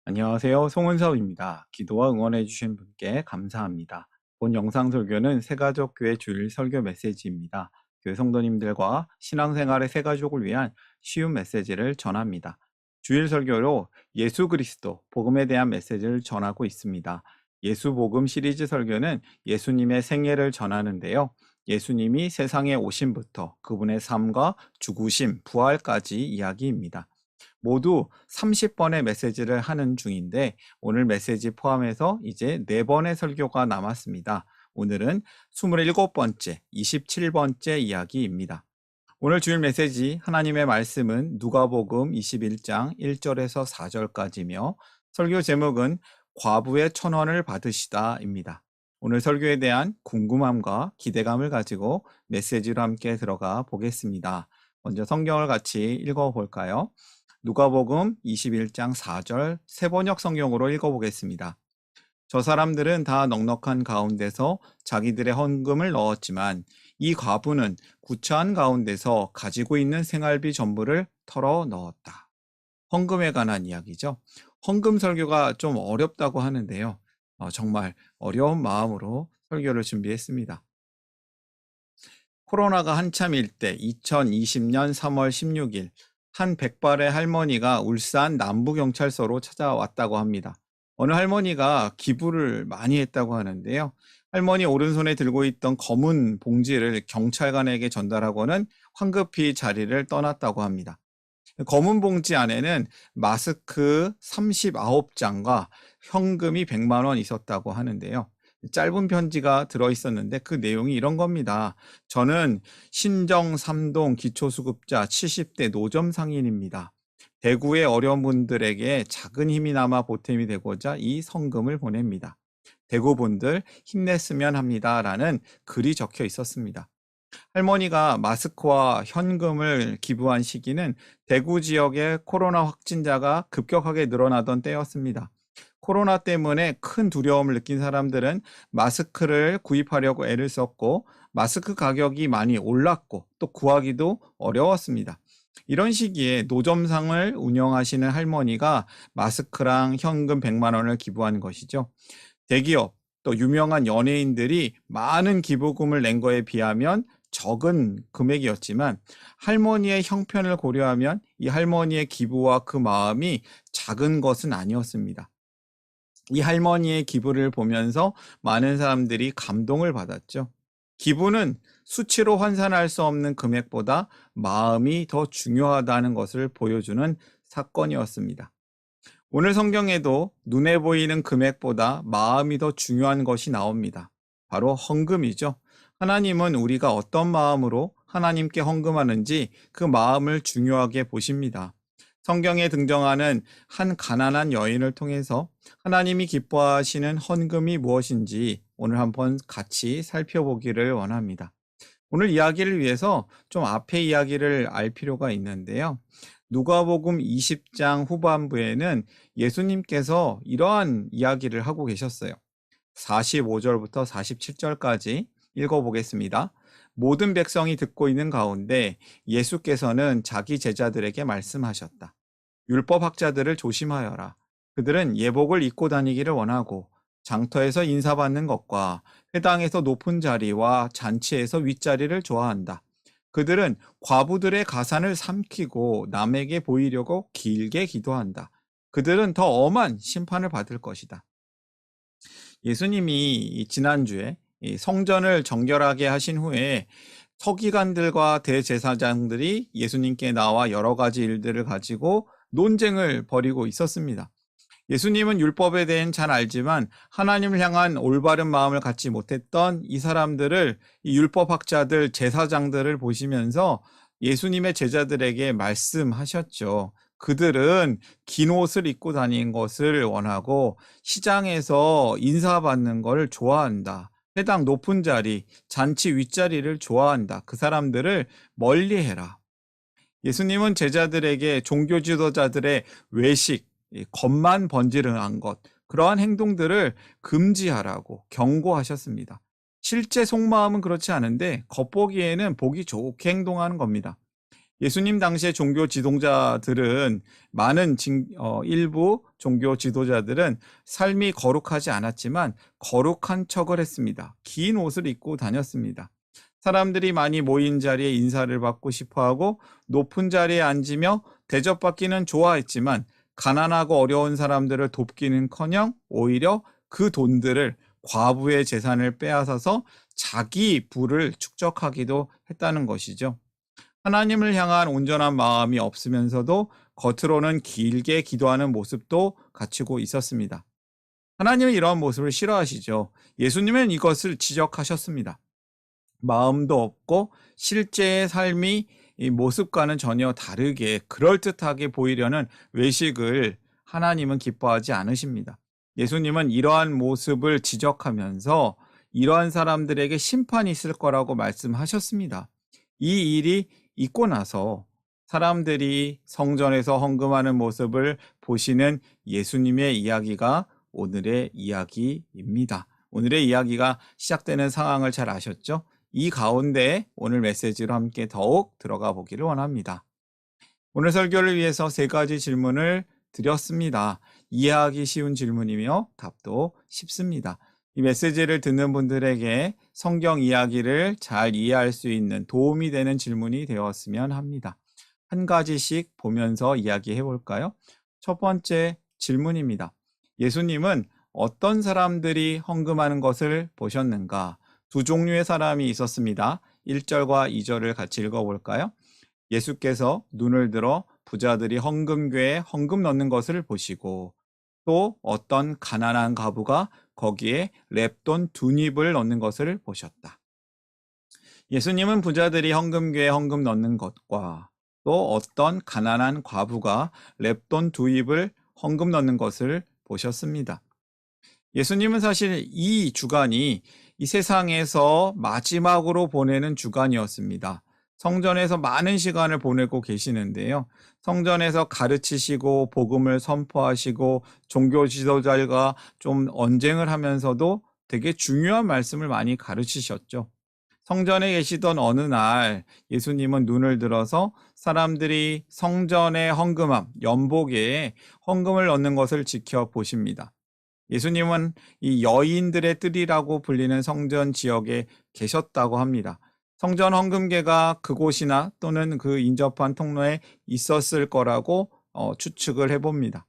안녕하세요. 송은섭입니다. 기도와 응원해주신 분께 감사합니다. 본 영상 설교는 새가족교회 주일 설교 메시지입니다. 교회 성도님들과 신앙생활의 새가족을 위한 쉬운 메시지를 전합니다. 주일 설교로 예수 그리스도, 복음에 대한 메시지를 전하고 있습니다. 예수 복음 시리즈 설교는 예수님의 생애를 전하는데요. 예수님이 세상에 오심부터 그분의 삶과 죽으심, 부활까지 이야기입니다. 모두 30번의 메시지를 하는 중인데 오늘 메시지 포함해서 이제 4번의 설교가 남았습니다. 오늘은 27번째, 27번째 이야기입니다. 오늘 주일 메시지 하나님의 말씀은 누가복음 21장 1절에서 4절까지며 설교 제목은 과부의 1,000원을 받으시다입니다. 오늘 설교에 대한 궁금함과 기대감을 가지고 메시지로 함께 들어가 보겠습니다. 먼저 성경을 같이 읽어볼까요? 누가복음 21장 4절 새번역 성경으로 읽어보겠습니다. 저 사람들은 다 넉넉한 가운데서 자기들의 헌금을 넣었지만 이 과부는 구차한 가운데서 가지고 있는 생활비 전부를 털어 넣었다. 헌금에 관한 이야기죠. 헌금 설교가 좀 어렵다고 하는데요. 정말 어려운 마음으로 설교를 준비했습니다. 코로나가 한참일 때 2020년 3월 16일 한 백발의 할머니가 울산 남부경찰서로 찾아왔다고 합니다. 어느 할머니가 기부를 많이 했다고 하는데요. 할머니 오른손에 들고 있던 검은 봉지를 경찰관에게 전달하고는 황급히 자리를 떠났다고 합니다. 검은 봉지 안에는 마스크 39장과 현금이 100만 원 있었다고 하는데요. 짧은 편지가 들어있었는데 그 내용이 이런 겁니다. 저는 신정 3동 기초수급자 70대 노점 상인입니다. 대구의 어려운 분들에게 작은 힘이나마 보탬이 되고자 이 성금을 보냅니다. 대구 분들 힘냈으면 합니다. 라는 글이 적혀 있었습니다. 할머니가 마스크와 현금을 기부한 시기는 대구 지역의 코로나 확진자가 급격하게 늘어나던 때였습니다. 코로나 때문에 큰 두려움을 느낀 사람들은 마스크를 구입하려고 애를 썼고 마스크 가격이 많이 올랐고 또 구하기도 어려웠습니다. 이런 시기에 노점상을 운영하시는 할머니가 마스크랑 현금 100만 원을 기부한 것이죠. 대기업 또 유명한 연예인들이 많은 기부금을 낸 거에 비하면 적은 금액이었지만 할머니의 형편을 고려하면 이 할머니의 기부와 그 마음이 작은 것은 아니었습니다. 이 할머니의 기부를 보면서 많은 사람들이 감동을 받았죠. 기부는 수치로 환산할 수 없는 금액보다 마음이 더 중요하다는 것을 보여주는 사건이었습니다. 오늘 성경에도 눈에 보이는 금액보다 마음이 더 중요한 것이 나옵니다. 바로 헌금이죠. 하나님은 우리가 어떤 마음으로 하나님께 헌금하는지 그 마음을 중요하게 보십니다. 성경에 등장하는 한 가난한 여인을 통해서 하나님이 기뻐하시는 헌금이 무엇인지 오늘 한번 같이 살펴보기를 원합니다. 오늘 이야기를 위해서 좀 앞의 이야기를 알 필요가 있는데요. 누가복음 20장 후반부에는 예수님께서 이러한 이야기를 하고 계셨어요. 45절부터 47절까지 읽어보겠습니다. 모든 백성이 듣고 있는 가운데 예수께서는 자기 제자들에게 말씀하셨다. 율법학자들을 조심하여라. 그들은 예복을 입고 다니기를 원하고 장터에서 인사받는 것과 회당에서 높은 자리와 잔치에서 윗자리를 좋아한다. 그들은 과부들의 가산을 삼키고 남에게 보이려고 길게 기도한다. 그들은 더 엄한 심판을 받을 것이다. 예수님이 지난주에 성전을 정결하게 하신 후에 서기관들과 대제사장들이 예수님께 나와 여러 가지 일들을 가지고 논쟁을 벌이고 있었습니다. 예수님은 율법에 대해 잘 알지만 하나님을 향한 올바른 마음을 갖지 못했던 이 사람들을, 이 율법학자들, 제사장들을 보시면서 예수님의 제자들에게 말씀하셨죠. 그들은 긴 옷을 입고 다니는 것을 원하고 시장에서 인사받는 것을 좋아한다. 회당 높은 자리, 잔치 윗자리를 좋아한다. 그 사람들을 멀리해라. 예수님은 제자들에게 종교 지도자들의 외식, 겉만 번지르한 것, 그러한 행동들을 금지하라고 경고하셨습니다. 실제 속마음은 그렇지 않은데 겉보기에는 보기 좋게 행동하는 겁니다. 예수님 당시의 종교 지도자들은 일부 종교 지도자들은 삶이 거룩하지 않았지만 거룩한 척을 했습니다. 긴 옷을 입고 다녔습니다. 사람들이 많이 모인 자리에 인사를 받고 싶어하고 높은 자리에 앉으며 대접받기는 좋아했지만 가난하고 어려운 사람들을 돕기는커녕 오히려 그 돈들을 과부의 재산을 빼앗아서 자기 부를 축적하기도 했다는 것이죠. 하나님을 향한 온전한 마음이 없으면서도 겉으로는 길게 기도하는 모습도 갖추고 있었습니다. 하나님은 이러한 모습을 싫어하시죠. 예수님은 이것을 지적하셨습니다. 마음도 없고 실제의 삶이 이 모습과는 전혀 다르게 그럴듯하게 보이려는 외식을 하나님은 기뻐하지 않으십니다. 예수님은 이러한 모습을 지적하면서 이러한 사람들에게 심판이 있을 거라고 말씀하셨습니다. 이 일이 있고 나서 사람들이 성전에서 헌금하는 모습을 보시는 예수님의 이야기가 오늘의 이야기입니다. 오늘의 이야기가 시작되는 상황을 잘 아셨죠? 이 가운데 오늘 메시지로 함께 더욱 들어가 보기를 원합니다. 오늘 설교를 위해서 3가지 질문을 드렸습니다. 이해하기 쉬운 질문이며 답도 쉽습니다. 이 메시지를 듣는 분들에게 성경 이야기를 잘 이해할 수 있는 도움이 되는 질문이 되었으면 합니다. 한 가지씩 보면서 이야기해 볼까요? 첫 번째 질문입니다. 예수님은 어떤 사람들이 헌금하는 것을 보셨는가? 2종류의 사람이 있었습니다. 1절과 2절을 같이 읽어볼까요? 예수께서 눈을 들어 부자들이 헌금궤에 헌금 넣는 것을 보시고 또 어떤 가난한 과부가 거기에 렙돈 2닙을 넣는 것을 보셨다. 예수님은 부자들이 헌금궤에 헌금 넣는 것과 또 어떤 가난한 과부가 렙돈 2입을 헌금 넣는 것을 보셨습니다. 예수님은 사실 이 주간이 이 세상에서 마지막으로 보내는 주간이었습니다. 성전에서 많은 시간을 보내고 계시는데요. 성전에서 가르치시고 복음을 선포하시고 종교 지도자들과 좀 언쟁을 하면서도 되게 중요한 말씀을 많이 가르치셨죠. 성전에 계시던 어느 날 예수님은 눈을 들어서 사람들이 성전의 헌금함, 연복에 헌금을 넣는 것을 지켜보십니다. 예수님은 이 여인들의 뜰이라고 불리는 성전 지역에 계셨다고 합니다. 성전 헌금계가 그곳이나 또는 그 인접한 통로에 있었을 거라고 추측을 해봅니다.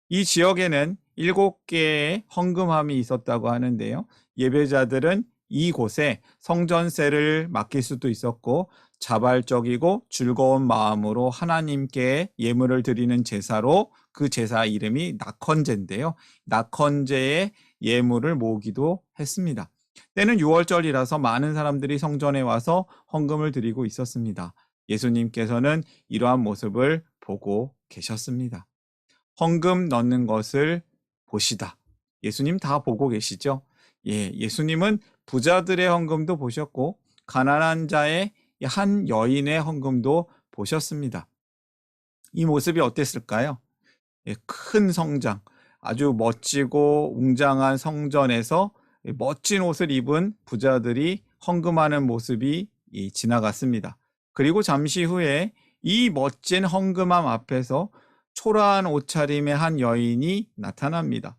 이 지역에는 7개의 헌금함이 있었다고 하는데요. 예배자들은 이곳에 성전세를 맡길 수도 있었고 자발적이고 즐거운 마음으로 하나님께 예물을 드리는 제사로 그 제사 이름이 낙헌제인데요. 낙헌제의 예물을 모으기도 했습니다. 때는 6월절이라서 많은 사람들이 성전에 와서 헌금을 드리고 있었습니다. 예수님께서는 이러한 모습을 보고 계셨습니다. 헌금 넣는 것을 보시다. 예수님 다 보고 계시죠? 예수님은 부자들의 헌금도 보셨고 가난한 자의 한 여인의 헌금도 보셨습니다. 이 모습이 어땠을까요? 큰 성장, 아주 멋지고 웅장한 성전에서 멋진 옷을 입은 부자들이 헌금하는 모습이 지나갔습니다. 그리고 잠시 후에 이 멋진 헌금함 앞에서 초라한 옷차림의 한 여인이 나타납니다.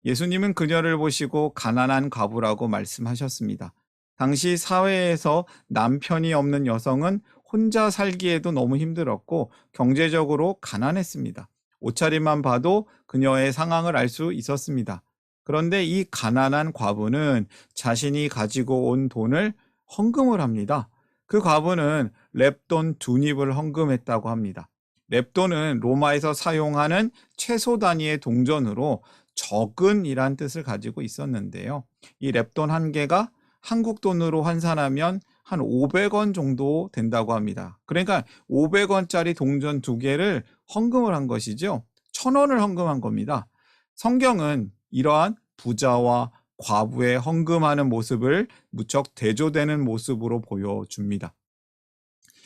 예수님은 그녀를 보시고 가난한 과부라고 말씀하셨습니다. 당시 사회에서 남편이 없는 여성은 혼자 살기에도 너무 힘들었고 경제적으로 가난했습니다. 옷차림만 봐도 그녀의 상황을 알 수 있었습니다. 그런데 이 가난한 과부는 자신이 가지고 온 돈을 헌금을 합니다. 그 과부는 렙돈 2닙을 헌금했다고 합니다. 렙돈은 로마에서 사용하는 최소 단위의 동전으로 적은이란 뜻을 가지고 있었는데요. 이 렙돈 한 개가 한국 돈으로 환산하면 한 500원 정도 된다고 합니다. 그러니까 500원짜리 동전 2개를 헌금을 한 것이죠. 1000원을 헌금한 겁니다. 성경은 이러한 부자와 과부의 헌금하는 모습을 무척 대조되는 모습으로 보여줍니다.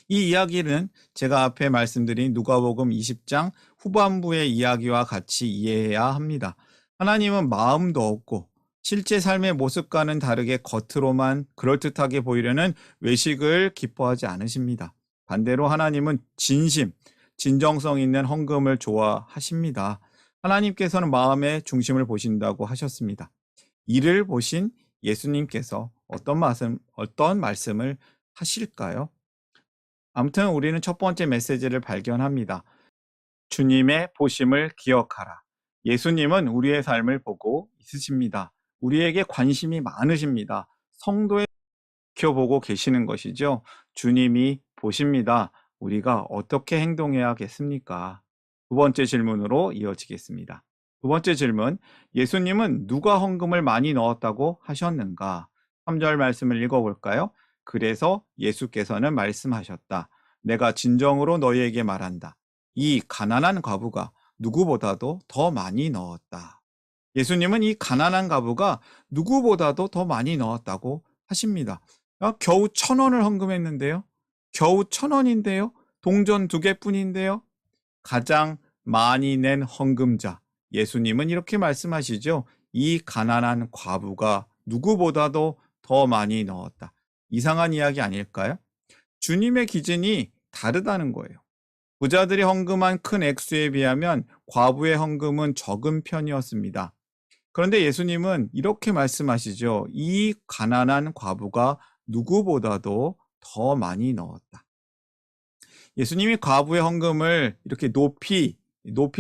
이 이야기는 제가 앞에 말씀드린 누가복음 20장 후반부의 이야기와 같이 이해해야 합니다. 하나님은 마음도 없고 실제 삶의 모습과는 다르게 겉으로만 그럴듯하게 보이려는 외식을 기뻐하지 않으십니다. 반대로 하나님은 진심, 진정성 있는 헌금을 좋아하십니다. 하나님께서는 마음의 중심을 보신다고 하셨습니다. 이를 보신 예수님께서 어떤 말씀을 하실까요? 아무튼 우리는 첫 번째 메시지를 발견합니다. 주님의 보심을 기억하라. 예수님은 우리의 삶을 보고 있으십니다. 우리에게 관심이 많으십니다. 성도의 지켜보고 계시는 것이죠. 주님이 보십니다. 우리가 어떻게 행동해야겠습니까? 두 번째 질문으로 이어지겠습니다. 두 번째 질문, 예수님은 누가 헌금을 많이 넣었다고 하셨는가? 3절 말씀을 읽어볼까요? 그래서 예수께서는 말씀하셨다. 내가 진정으로 너희에게 말한다. 이 가난한 과부가 누구보다도 더 많이 넣었다. 예수님은 이 가난한 과부가 누구보다도 더 많이 넣었다고 하십니다. 겨우 1,000원을 헌금했는데요. 겨우 1,000원인데요. 동전 2개뿐인데요. 가장 많이 낸 헌금자. 예수님은 이렇게 말씀하시죠. 이 가난한 과부가 누구보다도 더 많이 넣었다. 이상한 이야기 아닐까요? 주님의 기준이 다르다는 거예요. 부자들이 헌금한 큰 액수에 비하면 과부의 헌금은 적은 편이었습니다. 그런데 예수님은 이렇게 말씀하시죠. 이 가난한 과부가 누구보다도 더 많이 넣었다. 예수님이 과부의 헌금을 이렇게 높이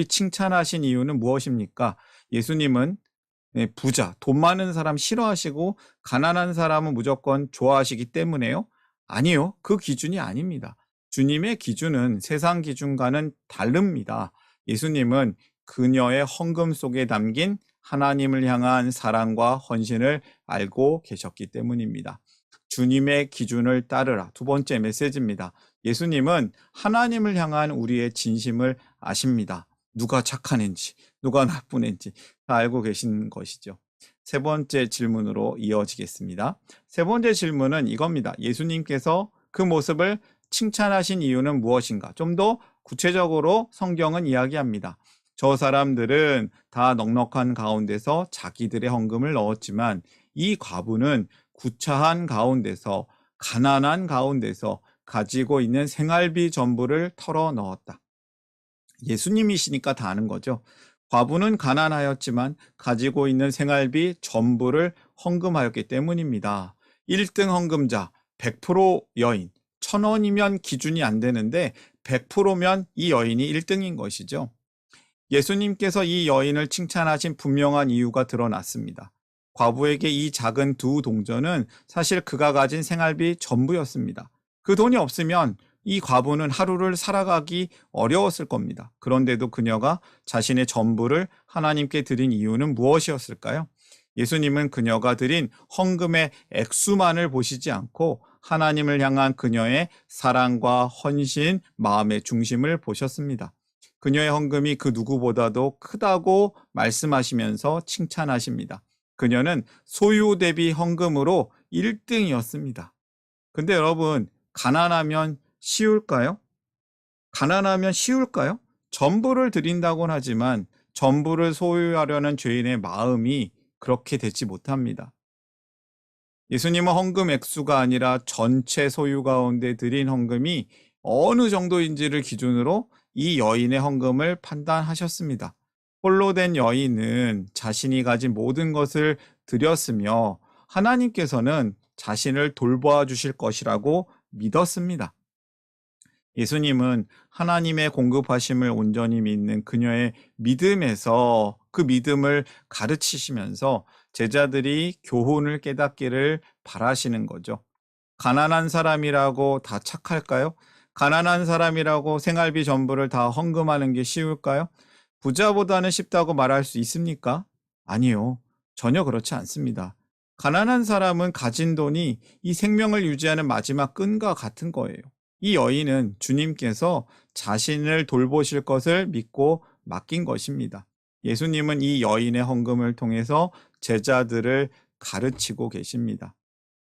칭찬하신 이유는 무엇입니까? 예수님은 부자, 돈 많은 사람 싫어하시고 가난한 사람은 무조건 좋아하시기 때문에요? 아니요. 그 기준이 아닙니다. 주님의 기준은 세상 기준과는 다릅니다. 예수님은 그녀의 헌금 속에 담긴 하나님을 향한 사랑과 헌신을 알고 계셨기 때문입니다. 주님의 기준을 따르라. 두 번째 메시지입니다. 예수님은 하나님을 향한 우리의 진심을 아십니다. 누가 착한 앤지, 누가 나쁜 앤지 다 알고 계신 것이죠. 세 번째 질문으로 이어지겠습니다. 세 번째 질문은 이겁니다. 예수님께서 그 모습을 칭찬하신 이유는 무엇인가? 좀 더 구체적으로 성경은 이야기합니다. 저 사람들은 다 넉넉한 가운데서 자기들의 헌금을 넣었지만 이 과부는 구차한 가운데서, 가난한 가운데서 가지고 있는 생활비 전부를 털어 넣었다. 예수님이시니까 다 아는 거죠. 과부는 가난하였지만 가지고 있는 생활비 전부를 헌금하였기 때문입니다. 1등 헌금자, 100% 여인, 1,000원이면 기준이 안 되는데 100%면 이 여인이 1등인 것이죠. 예수님께서 이 여인을 칭찬하신 분명한 이유가 드러났습니다. 과부에게 이 작은 2동전은 사실 그가 가진 생활비 전부였습니다. 그 돈이 없으면 이 과부는 하루를 살아가기 어려웠을 겁니다. 그런데도 그녀가 자신의 전부를 하나님께 드린 이유는 무엇이었을까요? 예수님은 그녀가 드린 헌금의 액수만을 보시지 않고 하나님을 향한 그녀의 사랑과 헌신, 마음의 중심을 보셨습니다. 그녀의 헌금이 그 누구보다도 크다고 말씀하시면서 칭찬하십니다. 그녀는 소유 대비 헌금으로 1등이었습니다. 근데 여러분, 가난하면 쉬울까요? 가난하면 쉬울까요? 전부를 드린다곤 하지만 전부를 소유하려는 죄인의 마음이 그렇게 되지 못합니다. 예수님은 헌금 액수가 아니라 전체 소유 가운데 드린 헌금이 어느 정도인지를 기준으로 이 여인의 헌금을 판단하셨습니다. 홀로 된 여인은 자신이 가진 모든 것을 드렸으며 하나님께서는 자신을 돌보아 주실 것이라고 믿었습니다. 예수님은 하나님의 공급하심을 온전히 믿는 그녀의 믿음에서 그 믿음을 가르치시면서 제자들이 교훈을 깨닫기를 바라시는 거죠. 가난한 사람이라고 다 착할까요? 가난한 사람이라고 생활비 전부를 다 헌금하는 게 쉬울까요? 부자보다는 쉽다고 말할 수 있습니까? 아니요. 전혀 그렇지 않습니다. 가난한 사람은 가진 돈이 이 생명을 유지하는 마지막 끈과 같은 거예요. 이 여인은 주님께서 자신을 돌보실 것을 믿고 맡긴 것입니다. 예수님은 이 여인의 헌금을 통해서 제자들을 가르치고 계십니다.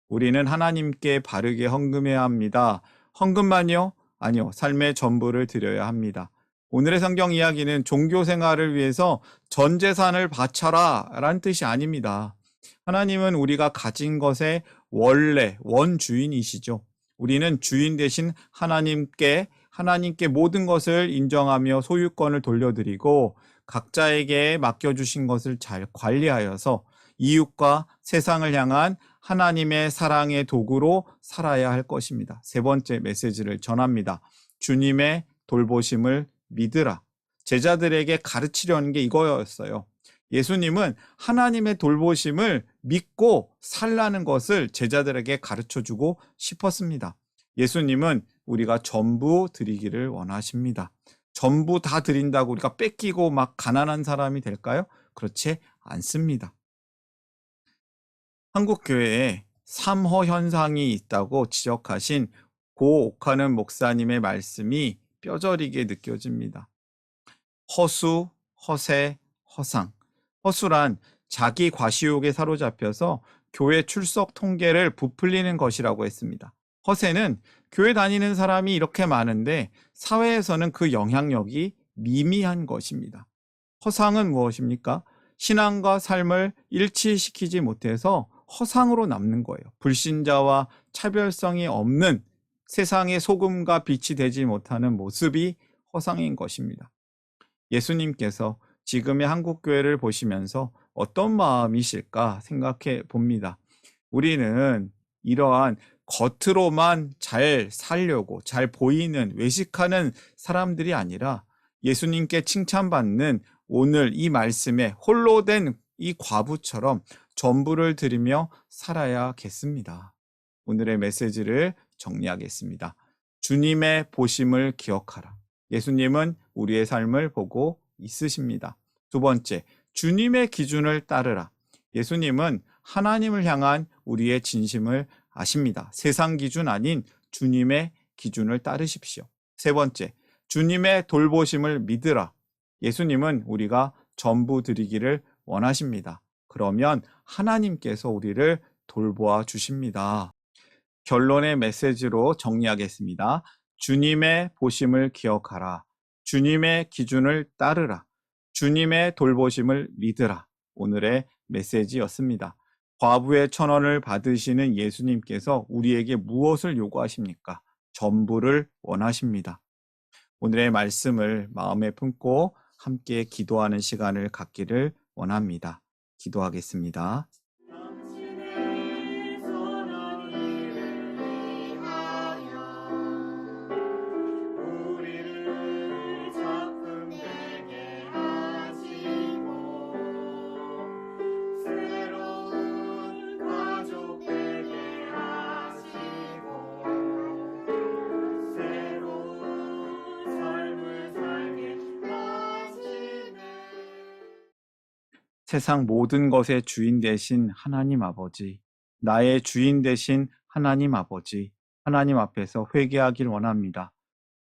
우리는 하나님께 바르게 헌금해야 합니다. 헌금만요? 아니요. 삶의 전부를 드려야 합니다. 오늘의 성경 이야기는 종교 생활을 위해서 전 재산을 바쳐라 라는 뜻이 아닙니다. 하나님은 우리가 가진 것의 원래 원주인이시죠. 우리는 주인 되신 하나님께 모든 것을 인정하며 소유권을 돌려드리고 각자에게 맡겨주신 것을 잘 관리하여서 이웃과 세상을 향한 하나님의 사랑의 도구로 살아야 할 것입니다. 세 번째 메시지를 전합니다. 주님의 돌보심을 믿으라. 제자들에게 가르치려는 게 이거였어요. 예수님은 하나님의 돌보심을 믿고 살라는 것을 제자들에게 가르쳐주고 싶었습니다. 예수님은 우리가 전부 드리기를 원하십니다. 전부 다 드린다고 우리가 뺏기고 막 가난한 사람이 될까요? 그렇지 않습니다. 한국교회에 삼허 현상이 있다고 지적하신 고 옥하는 목사님의 말씀이 뼈저리게 느껴집니다. 허수, 허세, 허상. 허수란 자기 과시욕에 사로잡혀서 교회 출석 통계를 부풀리는 것이라고 했습니다. 허세는 교회 다니는 사람이 이렇게 많은데 사회에서는 그 영향력이 미미한 것입니다. 허상은 무엇입니까? 신앙과 삶을 일치시키지 못해서 허상으로 남는 거예요. 불신자와 차별성이 없는 세상의 소금과 빛이 되지 못하는 모습이 허상인 것입니다. 예수님께서 지금의 한국교회를 보시면서 어떤 마음이실까 생각해 봅니다. 우리는 이러한 겉으로만 잘 살려고 잘 보이는 외식하는 사람들이 아니라 예수님께 칭찬받는 오늘 이 말씀에 홀로 된 이 과부처럼 전부를 드리며 살아야겠습니다. 오늘의 메시지를 정리하겠습니다. 주님의 보심을 기억하라. 예수님은 우리의 삶을 보고 있으십니다. 두 번째, 주님의 기준을 따르라. 예수님은 하나님을 향한 우리의 진심을 아십니다. 세상 기준 아닌 주님의 기준을 따르십시오. 세 번째, 주님의 돌보심을 믿으라. 예수님은 우리가 전부 드리기를 원하십니다. 그러면 하나님께서 우리를 돌보아 주십니다. 결론의 메시지로 정리하겠습니다. 주님의 보심을 기억하라. 주님의 기준을 따르라. 주님의 돌보심을 믿으라. 오늘의 메시지였습니다. 과부의 1,000원을 받으시는 예수님께서 우리에게 무엇을 요구하십니까? 전부를 원하십니다. 오늘의 말씀을 마음에 품고 함께 기도하는 시간을 갖기를 원합니다. 기도하겠습니다. 세상 모든 것의 주인 되신 하나님 아버지, 나의 주인 되신 하나님 아버지, 하나님 앞에서 회개하길 원합니다.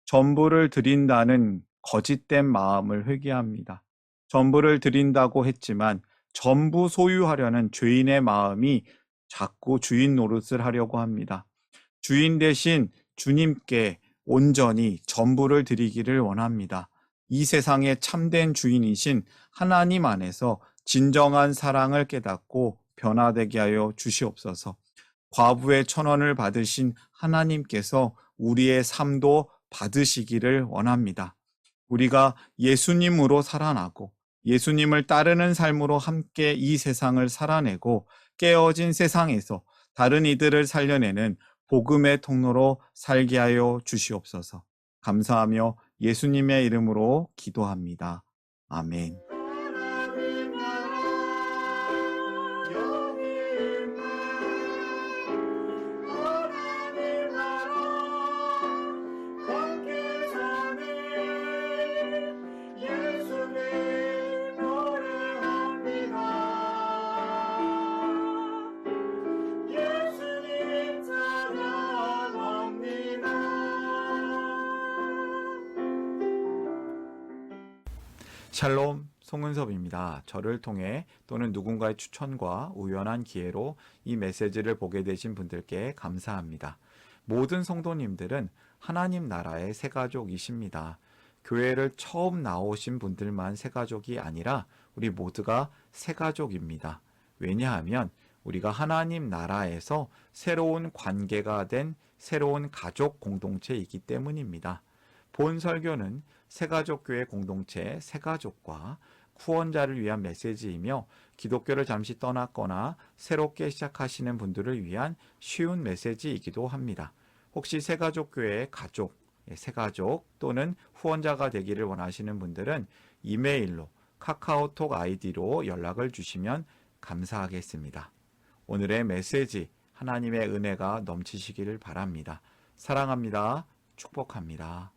전부를 드린다는 거짓된 마음을 회개합니다. 전부를 드린다고 했지만 전부 소유하려는 죄인의 마음이 자꾸 주인 노릇을 하려고 합니다. 주인 대신 주님께 온전히 전부를 드리기를 원합니다. 이 세상의 참된 주인이신 하나님 안에서 진정한 사랑을 깨닫고 변화되게 하여 주시옵소서. 과부의 1,000원을 받으신 하나님께서 우리의 삶도 받으시기를 원합니다. 우리가 예수님으로 살아나고 예수님을 따르는 삶으로 함께 이 세상을 살아내고 깨어진 세상에서 다른 이들을 살려내는 복음의 통로로 살게 하여 주시옵소서. 감사하며 예수님의 이름으로 기도합니다. 아멘. 샬롬, 송은섭입니다. 저를 통해 또는 누군가의 추천과 우연한 기회로 이 메시지를 보게 되신 분들께 감사합니다. 모든 성도님들은 하나님 나라의 새가족이십니다. 교회를 처음 나오신 분들만 새가족이 아니라 우리 모두가 새가족입니다. 왜냐하면 우리가 하나님 나라에서 새로운 관계가 된 새로운 가족 공동체이기 때문입니다. 본 설교는 새가족교회 공동체 새가족과 후원자를 위한 메시지이며 기독교를 잠시 떠났거나 새롭게 시작하시는 분들을 위한 쉬운 메시지이기도 합니다. 혹시 새가족교회의 가족, 새가족 또는 후원자가 되기를 원하시는 분들은 이메일로 카카오톡 아이디로 연락을 주시면 감사하겠습니다. 오늘의 메시지 하나님의 은혜가 넘치시기를 바랍니다. 사랑합니다. 축복합니다.